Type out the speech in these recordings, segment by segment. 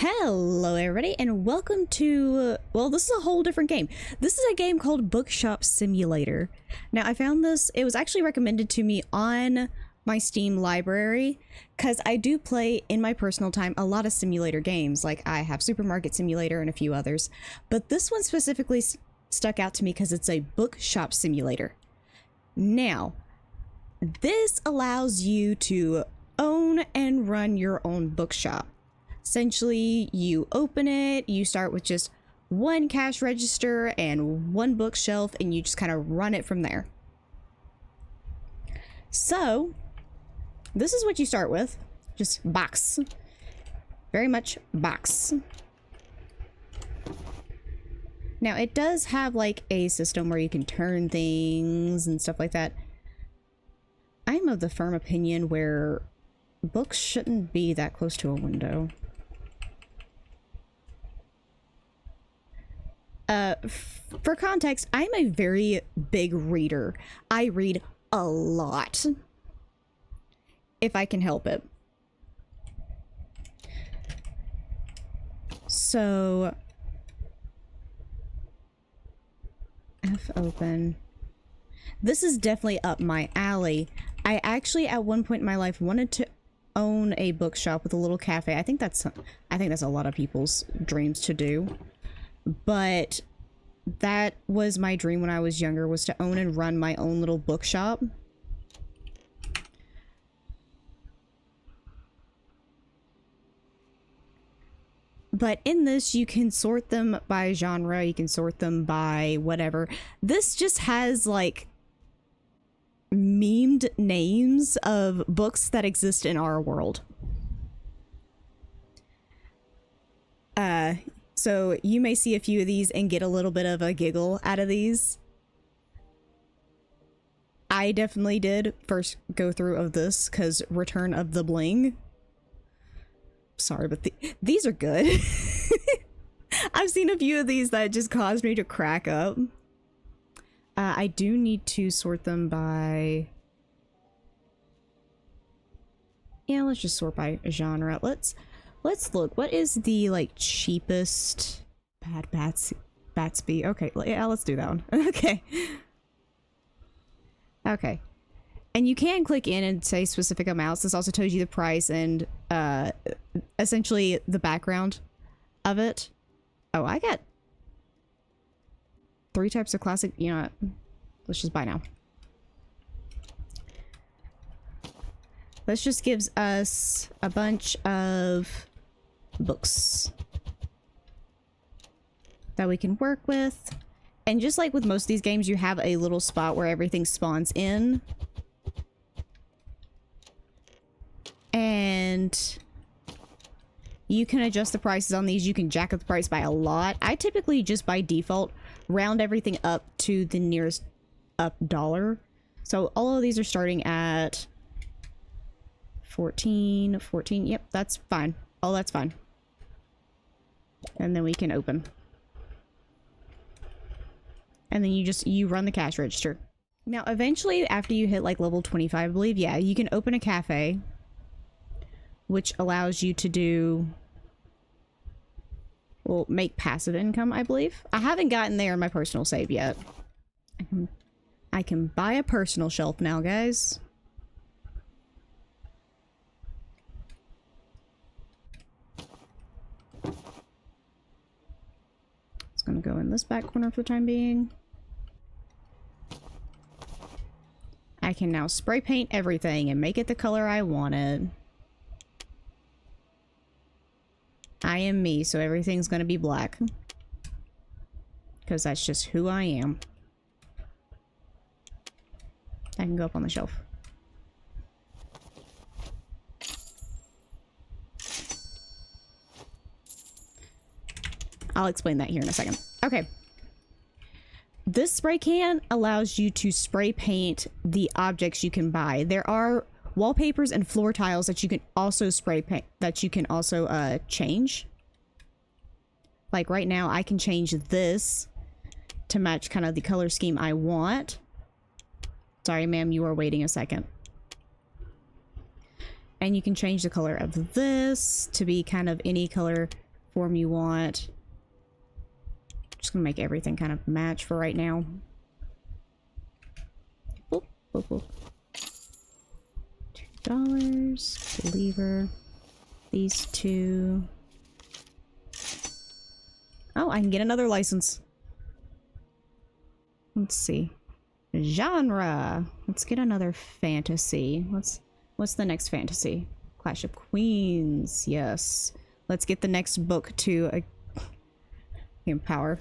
Hello everybody and welcome to, well, this is a whole different game. This is a game called Bookshop Simulator. Now I found this, it was actually recommended to me on my Steam library because I do play in my personal time a lot of simulator games. Like I have Supermarket Simulator and a few others, but this one specifically stuck out to me because it's a bookshop simulator. Now, this allows you to own and run your own bookshop. Essentially, you open it, you start with just one cash register and one bookshelf, and you just kind of run it from there. So, this is what you start with. Just box. Very much box. Now, it does have like a system where you can turn things and stuff like that. I'm of the firm opinion where books shouldn't be that close to a window. For context, I'm a very big reader. I read a lot. If I can help it. So, F open. This is definitely up my alley. I actually, at one point in my life, wanted to own a bookshop with a little cafe. I think that's a lot of people's dreams to do. But that was my dream when I was younger, was to own and run my own little bookshop. But in this, you can sort them by genre, you can sort them by whatever. This just has like memed names of books that exist in our world. So you may see a few of these and get a little bit of a giggle out of these. I definitely did first go through of this because Return of the Bling. Sorry, but these are good. I've seen a few of these that just caused me to crack up. I do need to sort them by... Yeah, let's just sort by genre. Let's look. What is the, like, cheapest... Bad Batsby. Okay, yeah, let's do that one. Okay. Okay. And you can click in and say specific amounts. This also tells you the price and, essentially the background of it. Oh, I got 3 types of classic. You know what? Let's just buy now. This just gives us a bunch of books that we can work with. And just like with most of these games, you have a little spot where everything spawns in. And you can adjust the prices on these. You can jack up the price by a lot. I typically just by default round everything up to the nearest up dollar. So all of these are starting at 14. Yep, that's fine. Oh, that's fine. And then we can open. And then you run the cash register. Now, eventually, after you hit like level 25, I believe, yeah, you can open a cafe, which allows you to do, well, make passive income, I believe. I haven't gotten there in my personal save yet. I can buy a personal shelf now, guys. It's gonna go in this back corner for the time being. I can now spray paint everything and make it the color I wanted. I am me, so everything's gonna be black. Because that's just who I am. I can go up on the shelf. I'll explain that here in a second. Okay. This spray can allows you to spray paint the objects you can buy. There are wallpapers and floor tiles that you can also spray paint, that you can also change. Like right now, I can change this to match kind of the color scheme I want. Sorry, ma'am, you are waiting a second. And you can change the color of this to be kind of any color form you want. Just gonna make everything kind of match for right now. Boop, boop, boop. $2. Lever. These two. Oh, I can get another license. Let's see. Genre. Let's get another fantasy. What's the next fantasy? Clash of Queens. Yes. Let's get the next book to empower.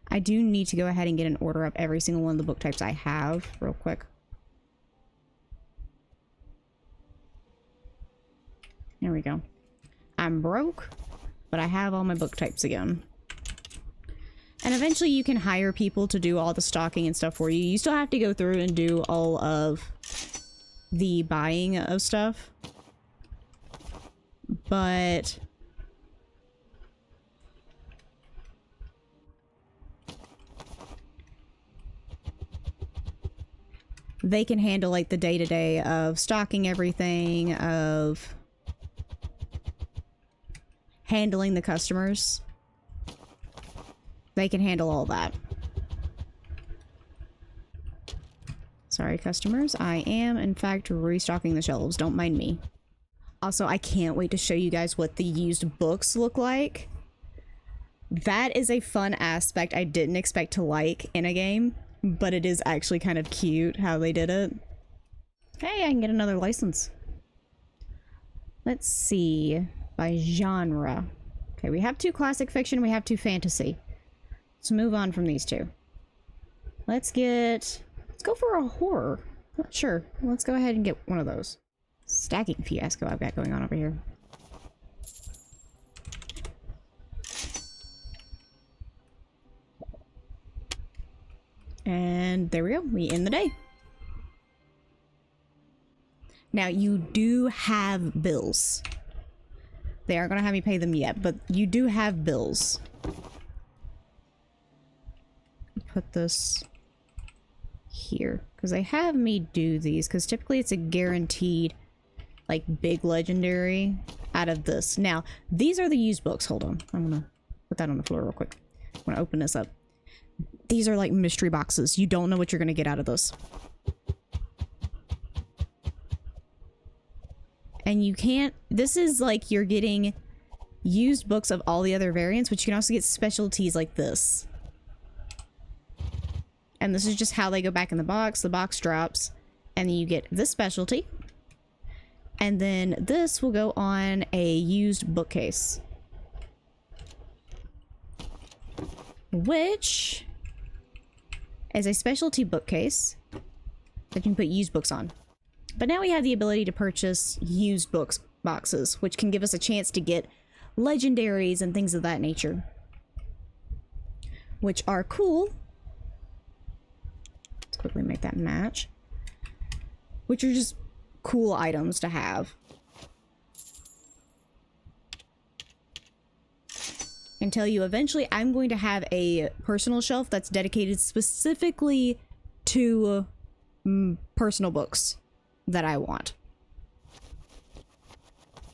I do need to go ahead and get an order of every single one of the book types I have real quick. There we go. I'm broke, but I have all my book types again. And eventually you can hire people to do all the stocking and stuff for you. You still have to go through and do all of the buying of stuff. But they can handle like the day-to-day of stocking everything, of handling the customers. They can handle all that. Sorry, customers. I am, in fact, restocking the shelves. Don't mind me. Also, I can't wait to show you guys what the used books look like. That is a fun aspect I didn't expect to like in a game, but it is actually kind of cute how they did it. Hey, I can get another license. Let's see. By genre. Okay, we have 2 classic fiction, we have 2 fantasy. Let's move on from these 2. Let's go for a horror. Sure, let's go ahead and get one of those. Stacking fiasco I've got going on over here. And there we go, we end the day. Now, you do have bills. They aren't going to have me pay them yet, but you do have bills. Put this here, because they have me do these, because typically it's a guaranteed, like, big legendary out of this. Now, these are the used books. Hold on. I'm going to put that on the floor real quick. I'm going to open this up. These are like mystery boxes. You don't know what you're going to get out of this. And you can't, this is like you're getting used books of all the other variants, but you can also get specialties like this. And this is just how they go back in the box drops, and then you get this specialty. And then this will go on a used bookcase. Which is a specialty bookcase that you can put used books on. But now we have the ability to purchase used books boxes, which can give us a chance to get legendaries and things of that nature. Which are cool. Let's quickly make that match. Which are just cool items to have. And tell you eventually I'm going to have a personal shelf that's dedicated specifically to personal books that I want.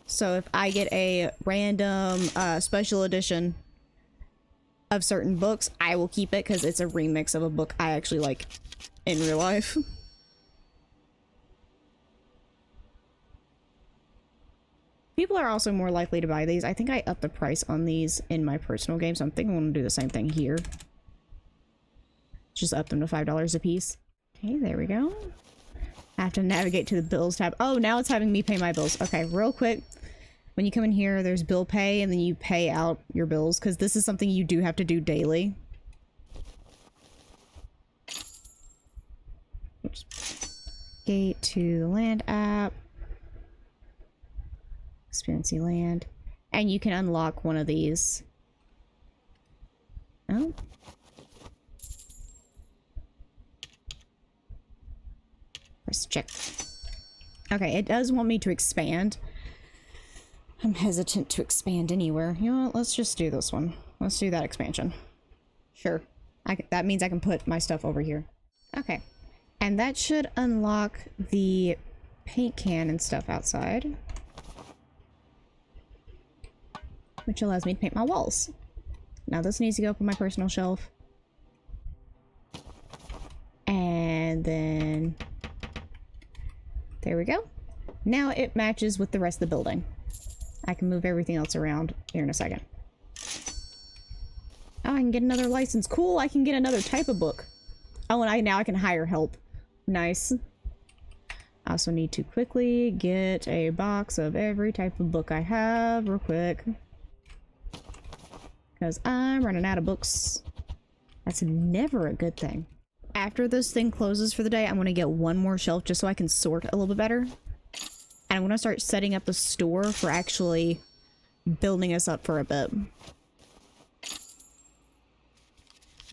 So if I get a random special edition of certain books, I will keep it because it's a remix of a book I actually like in real life. People are also more likely to buy these. I think I upped the price on these in my personal game, so I'm thinking I'm going to do the same thing here. Just up them to $5 a piece. Okay, there we go. I have to navigate to the bills tab. Oh, now it's having me pay my bills. Okay, real quick. When you come in here, there's bill pay, and then you pay out your bills, because this is something you do have to do daily. Oops. Gate to the land app. Experiency land. And you can unlock one of these. Oh. Press check. Okay, it does want me to expand. I'm hesitant to expand anywhere. You know what? Let's just do this one. Let's do that expansion. Sure. That means I can put my stuff over here. Okay. And that should unlock the paint can and stuff outside, which allows me to paint my walls. Now this needs to go up on my personal shelf. And then there we go. Now it matches with the rest of the building. I can move everything else around here in a second. Oh, I can get another license. Cool, I can get another type of book. Oh, and now I can hire help. Nice. I also need to quickly get a box of every type of book I have real quick. Because I'm running out of books. That's never a good thing. After this thing closes for the day, I'm going to get one more shelf just so I can sort a little bit better. And I'm going to start setting up the store for actually building us up for a bit.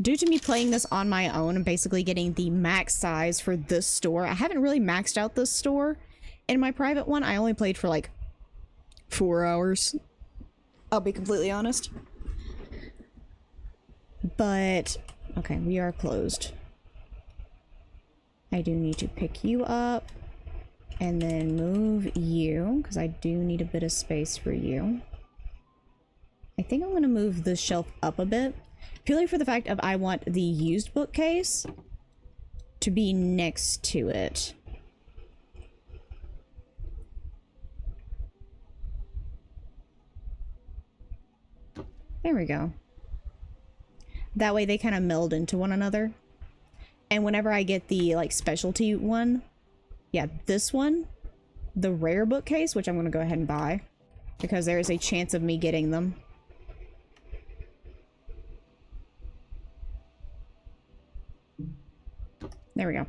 Due to me playing this on my own and basically getting the max size for this store, I haven't really maxed out this store. In my private one, I only played for like 4 hours. I'll be completely honest. But, okay, we are closed. I do need to pick you up and then move you, because I do need a bit of space for you. I think I'm going to move this shelf up a bit, purely for the fact of I want the used bookcase to be next to it. There we go. That way they kind of meld into one another. And whenever I get the, like, specialty one, yeah, this one, the rare bookcase, which I'm going to go ahead and buy, because there is a chance of me getting them. There we go.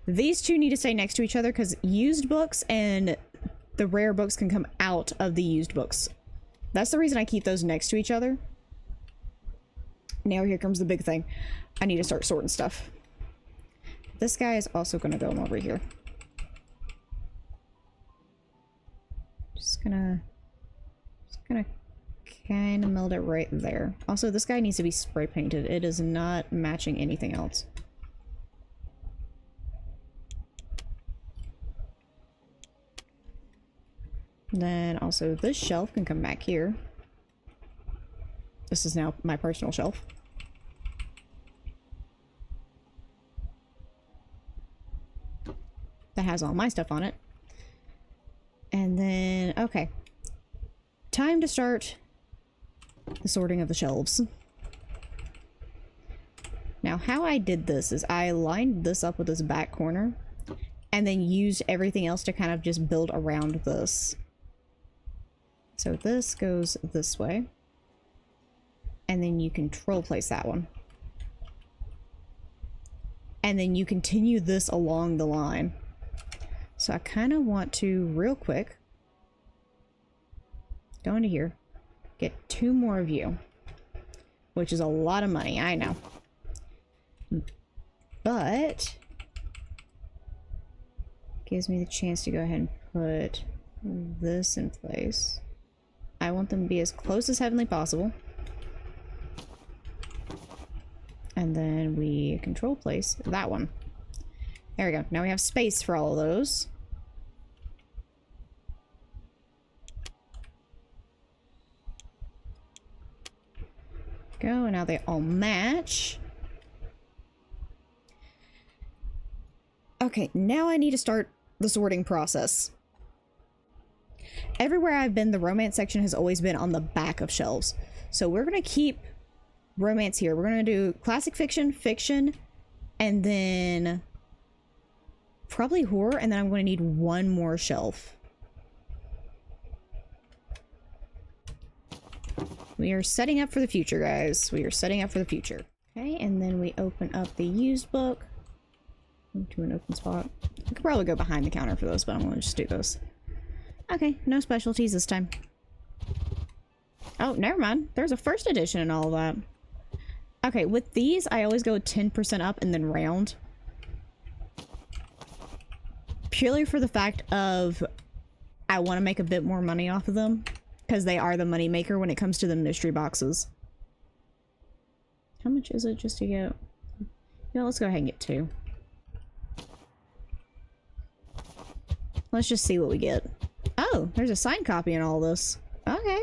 These two need to stay next to each other, because used books and the rare books can come out of the used books. That's the reason I keep those next to each other. Now here comes the big thing. I need to start sorting stuff. This guy is also going to go over here. Just gonna kind of meld it right there. Also, this guy needs to be spray painted. It is not matching anything else. Then also this shelf can come back here. This is now my personal shelf. That has all my stuff on it. And then, okay. Time to start the sorting of the shelves. Now, how I did this is I lined this up with this back corner and then used everything else to kind of just build around this. So this goes this way. And then you control place that one. And then you continue this along the line. So I kind of want to, real quick, go into here, get 2 more of you, which is a lot of money, I know. But gives me the chance to go ahead and put this in place. I want them to be as close as heavenly possible. And then we control place that one. There we go. Now we have space for all of those. Go, and now they all match. Okay, now I need to start the sorting process. Everywhere I've been, the romance section has always been on the back of shelves. So we're going to keep romance here. We're going to do classic fiction, fiction, and then probably horror, and then I'm going to need 1 more shelf. We are setting up for the future, guys. We are setting up for the future. Okay, and then we open up the used book. Move to an open spot. I could probably go behind the counter for those, but I'm going to just do this. Okay, no specialties this time. Oh, never mind. There's a first edition and all of that. Okay, with these, I always go 10% up and then round. Purely for the fact of I want to make a bit more money off of them, because they are the money maker when it comes to the mystery boxes. How much is it just to get? Yeah, let's go ahead and get 2. Let's just see what we get. Oh, there's a signed copy in all this. Okay.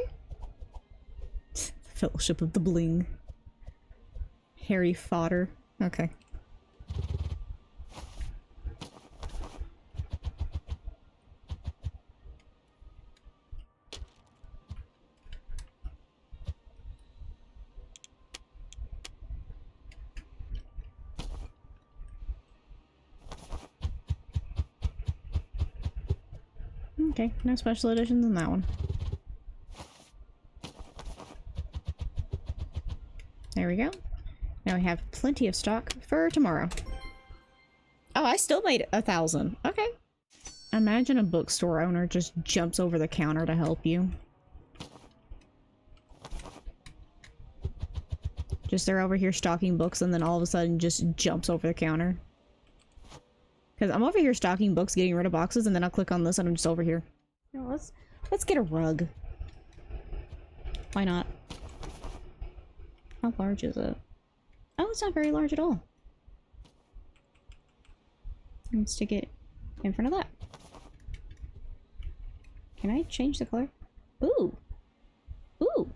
Fellowship of the Bling. Harry Fodder. Okay. Okay, no special editions in that one. There we go. Now we have plenty of stock for tomorrow. Oh, I still made 1,000. Okay. Imagine a bookstore owner just jumps over the counter to help you. Just they're over here stocking books and then all of a sudden just jumps over the counter. Because I'm over here stocking books, getting rid of boxes, and then I'll click on this and I'm just over here. You know, let's get a rug. Why not? How large is it? Oh, it's not very large at all. Let's stick it in front of that. Can I change the color? Ooh. Ooh.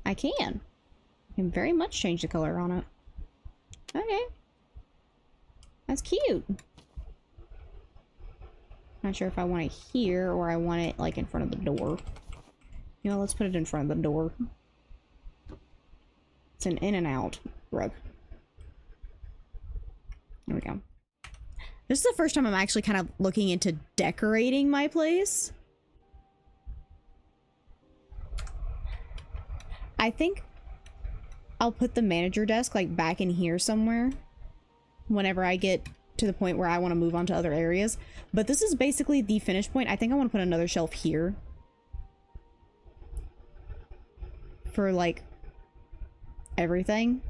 I can. I can very much change the color on it. Okay. That's cute. Not sure if I want it here or I want it like in front of the door. You know, let's put it in front of the door. It's an in and out rug. There we go. This is the first time I'm actually kind of looking into decorating my place. I think I'll put the manager desk like back in here somewhere whenever I get to the point where I want to move on to other areas. But this is basically the finish point. I think I want to put another shelf here for like everything.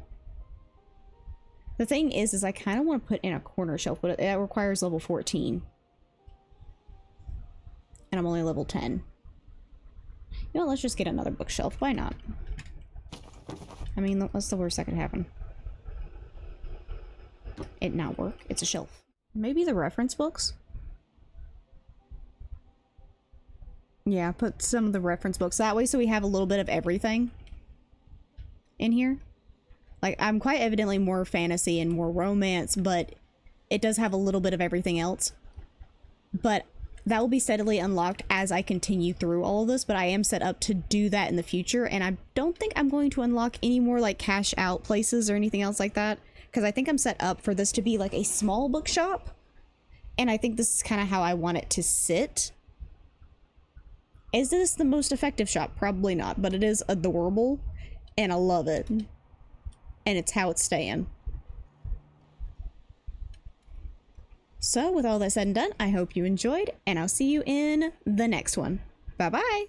The thing is I kind of want to put in a corner shelf, but it requires level 14. And I'm only level 10. You know, let's just get another bookshelf. Why not? I mean, what's the worst that could happen? It not work. It's a shelf. Maybe the reference books? Yeah, put some of the reference books that way so we have a little bit of everything in here. Like, I'm quite evidently more fantasy and more romance, but it does have a little bit of everything else. But that will be steadily unlocked as I continue through all of this, but I am set up to do that in the future, and I don't think I'm going to unlock any more, like, cash out places or anything else like that, because I think I'm set up for this to be, like, a small bookshop, and I think this is kind of how I want it to sit. Is this the most effective shop? Probably not, but it is adorable, and I love it. And it's how it's staying. So, with all that said and done, I hope you enjoyed, and I'll see you in the next one. Bye-bye!